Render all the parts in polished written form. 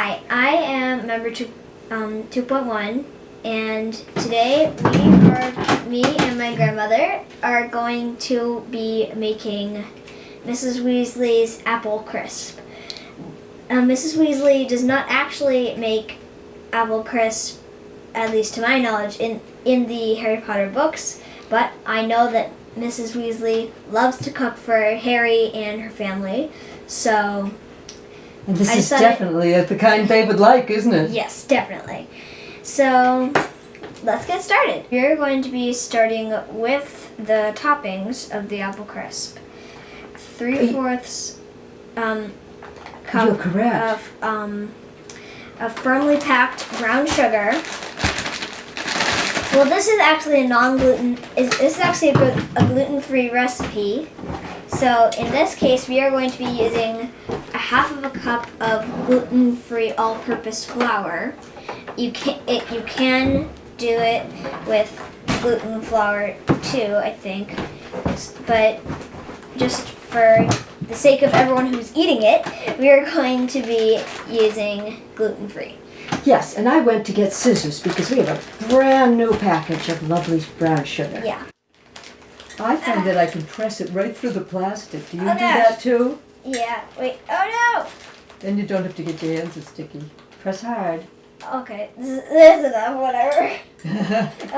Hi, I am member 2.1, and today me and my grandmother are going to be making Mrs. Weasley's apple crisp. Mrs. Weasley does not actually make apple crisp, at least to my knowledge, in the Harry Potter books, but I know that Mrs. Weasley loves to cook for Harry and her family, so... And this is definitely the kind they would like, isn't it? Yes, definitely. So, let's get started. We're going to be starting with the toppings of the apple crisp. 3/4 cup of firmly packed brown sugar. Well, this is actually a non-gluten. This is actually a gluten-free recipe. So in this case, we are going to be using a 1/2 cup of gluten-free all-purpose flour. You can do it with gluten flour too, I think, but just for the sake of everyone who's eating it, we are going to be using gluten-free. Yes, and I went to get scissors because we have a brand new package of lovely brown sugar. Yeah. I find that I can press it right through the plastic. Do you do gosh. that too? Yeah. Wait. Oh no! Then you don't have to get your hands sticky. Press hard. Okay. That's enough. Whatever.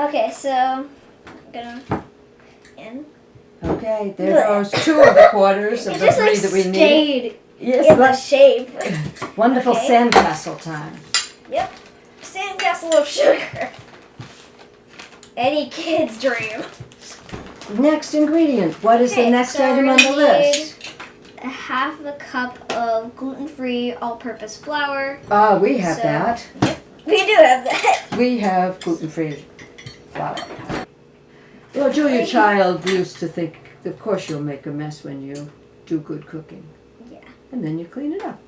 Okay. So, I'm gonna in. Okay, there goes 2 of the quarters of the 3 that we need. Yes, in the shape. Wonderful sandcastle time. Yep. Sandcastle of sugar. Any kid's dream. Next ingredient. What is the next item on the list? A 1/2 cup of gluten-free all-purpose flour. We have that. Yep, we do have that. We have gluten-free flour. Well, Julia Child used to think, of course you'll make a mess when you do good cooking. Yeah. And then you clean it up.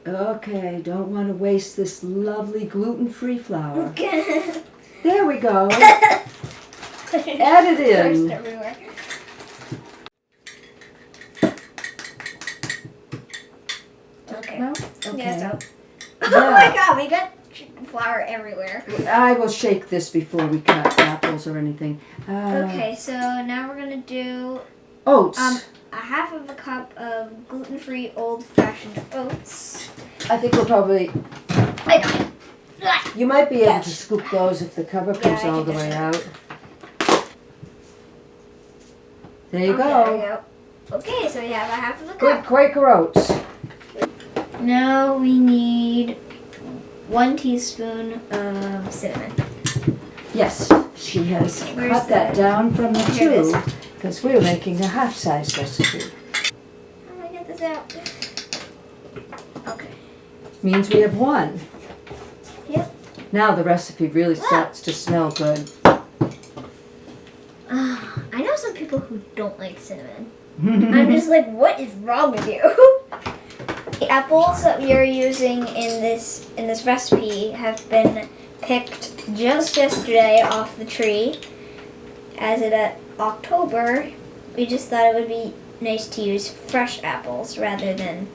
Okay, don't want to waste this lovely gluten-free flour. There we go. Add it in. Everywhere. Okay. No? Okay. Yeah, it's out. Oh my god, we got flour everywhere. I will shake this before we cut apples or anything. Okay, so now we're gonna do oats. a 1/2 cup of gluten-free old-fashioned oats. I think we'll probably. I got it. You might be able to scoop those if the cover comes all the way out. There you go. There we go. Okay, so we have a 1/2 cup. Good Quaker oats. Now we need 1 teaspoon of cinnamon. Yes, she has Where's cut that down from the Here it is. 2 because we're making a half-size recipe. How do I get this out? Okay. Means we have 1. Yep. Now the recipe really starts to smell good. I know some people who don't like cinnamon. I'm just like, what is wrong with you? The apples that we are using in this recipe have been picked just yesterday off the tree. As it at October, we just thought it would be nice to use fresh apples rather than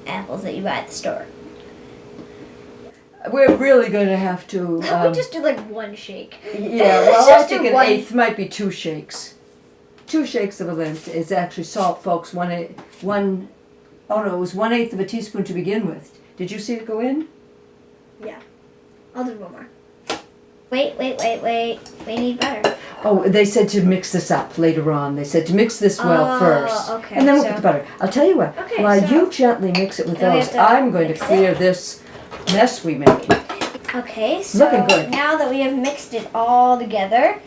apples that you buy at the store. We're really going to have to... we just do like 1 shake. Yeah, well, I Just think do an 1. eighth might be 2 shakes. 2 shakes of a lint is actually salt, folks. Oh no, it was 1/8 of a teaspoon to begin with. Did you see it go in? Yeah. I'll do 1 more. Wait. We need butter. Oh, they said to mix this up later on. They said to mix this well first. Okay. And then we'll put the butter. I'll tell you what, Okay, while so you gently mix it with then we those, have to I'm going to mix clear it? this mess we made. Okay, so Looking good. now that we have mixed it all together,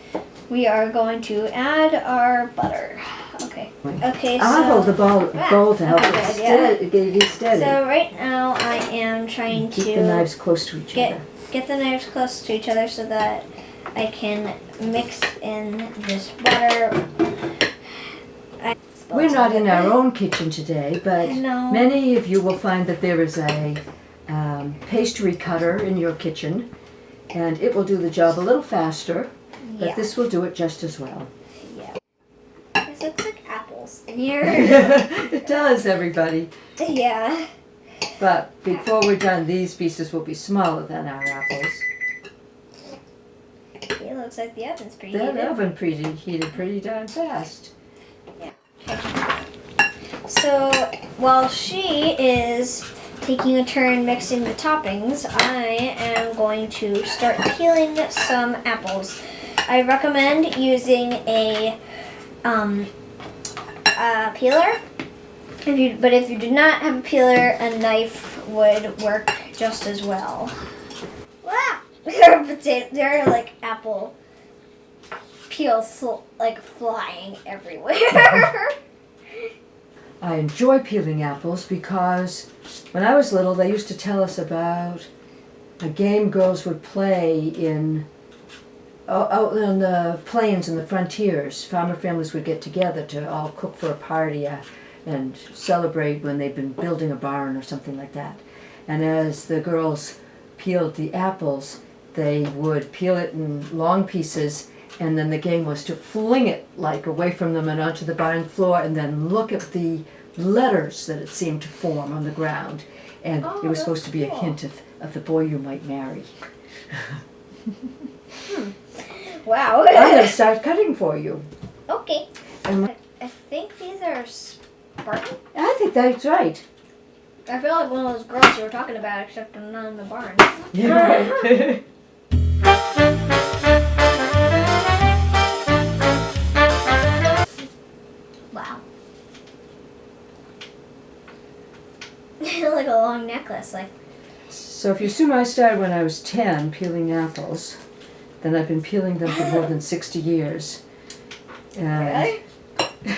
we are going to add our butter. Okay, so... I'll hold the bowl to help Okay, get it steady. So right now I am trying Keep to the knives close to each other. get the knives close to each other so that I can mix in this butter. We're not in our own kitchen today, but No. many of you will find that there is a pastry cutter in your kitchen, and it will do the job a little faster, but Yeah. this will do it just as well. Yeah. This looks like apples. apples in here. It does, everybody. Yeah. But before we're done, these pieces will be smaller than our apples. It looks like the oven's preheated. That oven preheated pretty darn fast. Yeah. So while she is taking a turn mixing the toppings, I am going to start peeling some apples. I recommend using a peeler. But if you do not have a peeler, a knife would work just as well. Wow! There are like apple peels like flying everywhere. I enjoy peeling apples because when I was little, they used to tell us about a game girls would play out on the plains and the frontiers. Farmer families would get together to all cook for a party and celebrate when they've been building a barn or something like that. And as the girls peeled the apples, they would peel it in long pieces, and then the game was to fling it like away from them and onto the barn floor, and then look at the letters that it seemed to form on the ground. And it was supposed to be a hint of the boy you might marry. Wow. I'm going to start cutting for you. Okay. And I think these are Spartan. I think that's right. I feel like one of those girls you were talking about, except I'm not in the barn. Yeah, right. Wow. Like a long necklace, like. So if you assume I started when I was 10 peeling apples, then I've been peeling them for more than 60 years. Really?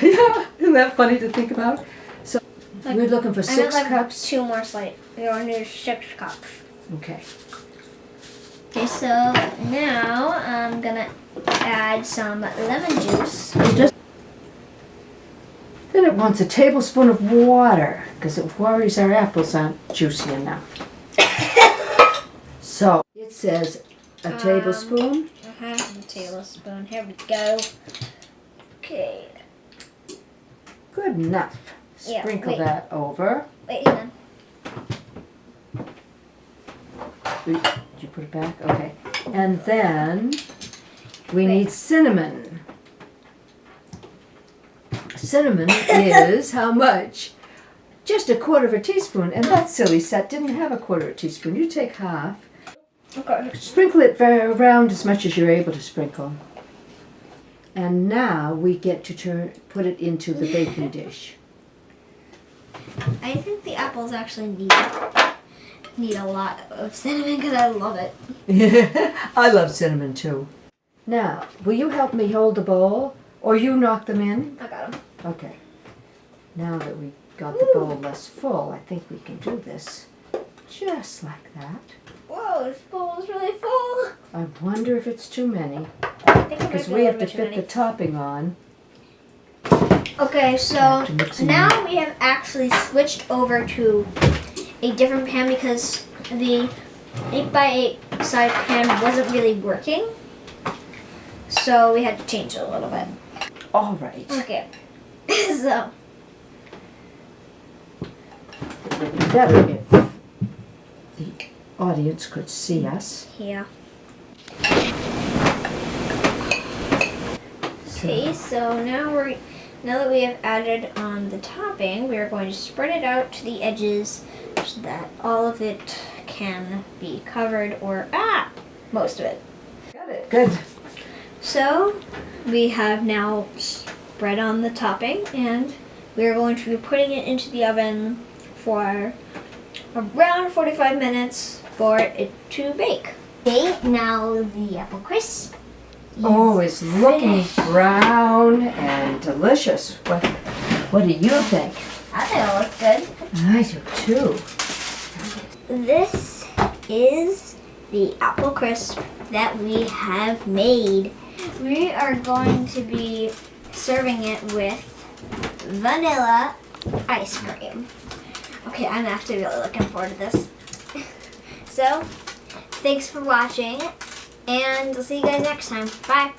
Yeah, isn't that funny to think about? So Like, we're looking for 6 cups. 2 more slices. You're going to do 6 cups. Okay. Okay, so now I'm gonna add some lemon juice. Then it wants a tablespoon of water because it worries our apples aren't juicy enough. So it says a tablespoon. A tablespoon. Here we go. Okay. Good enough. Yeah, Sprinkle wait. that over. Wait, hang on. Did you put it back? Okay. And then we need cinnamon. Cinnamon is how much? Just a quarter of a teaspoon. And that silly set didn't have a quarter of a teaspoon. You take half. Okay. Sprinkle it around as much as you're able to sprinkle. And now we get to put it into the baking dish. I think the apples actually need a lot of cinnamon because I love it. I love cinnamon too. Now, will you help me hold the bowl? Or you knock them in? I got them. Okay. Now that we got the bowl less full, I think we can do this just like that. Whoa, this bowl is really full. I wonder if it's too many. I think Because we have to fit the topping on. Okay, so now we have actually switched over to a different pan because the 8x8 side pan wasn't really working. So we had to change it a little bit. All right. Okay, so. Better if the audience could see us. Yeah. Okay, so now that we have added on the topping, we are going to spread it out to the edges so that all of it can be covered, or most of it. Got it. Good. So we have now spread on the topping, and we are going to be putting it into the oven for around 45 minutes for it to bake. Okay, now the apple crisp. Oh, it's looking brown and delicious. What do you think? I think it looks good. I do too. This is the apple crisp that we have made. We are going to be serving it with vanilla ice cream. Okay, I'm actually really looking forward to this. So, thanks for watching, and I'll see you guys next time. Bye.